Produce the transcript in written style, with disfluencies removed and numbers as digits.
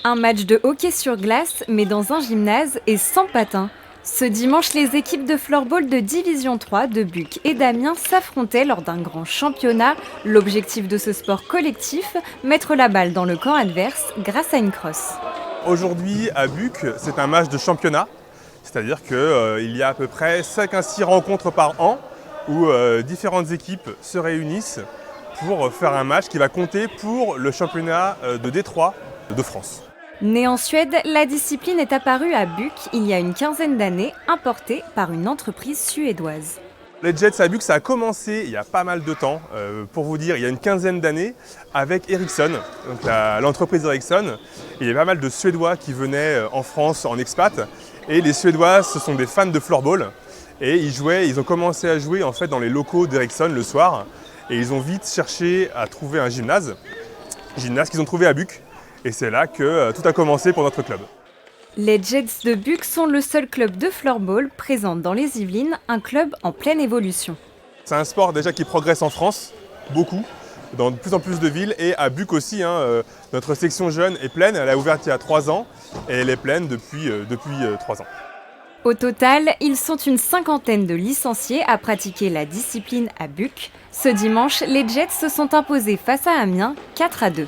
Un match de hockey sur glace, mais dans un gymnase et sans patins. Ce dimanche, les équipes de floorball de Division 3 de Buc et d'Amiens s'affrontaient lors d'un grand championnat. L'objectif de ce sport collectif, mettre la balle dans le camp adverse grâce à une crosse. Aujourd'hui, à Buc, c'est un match de championnat, c'est-à-dire qu'il y a à peu près 5 à 6 rencontres par an où différentes équipes se réunissent pour faire un match qui va compter pour le championnat de Détroit de France. Née en Suède, la discipline est apparue à Buc il y a une quinzaine d'années, importée par une entreprise suédoise. Les Jets à Buc, ça a commencé il y a pas mal de temps, pour vous dire, il y a une quinzaine d'années, avec Ericsson, donc l'entreprise Ericsson. Il y avait pas mal de Suédois qui venaient en France en expat, et les Suédois, ce sont des fans de floorball, et ils ont commencé à jouer en fait dans les locaux d'Ericsson le soir, et ils ont vite cherché à trouver un gymnase qu'ils ont trouvé à Buc, et c'est là que tout a commencé pour notre club. Les Jets de Buc sont le seul club de floorball présent dans les Yvelines, un club en pleine évolution. C'est un sport déjà qui progresse en France, beaucoup, dans de plus en plus de villes, et à Buc aussi, notre section jeune est pleine, elle a ouvert il y a 3 ans, et elle est pleine depuis 3 ans. Au total, ils sont une cinquantaine de licenciés à pratiquer la discipline à Buc. Ce dimanche, les Jets se sont imposés face à Amiens 4-2.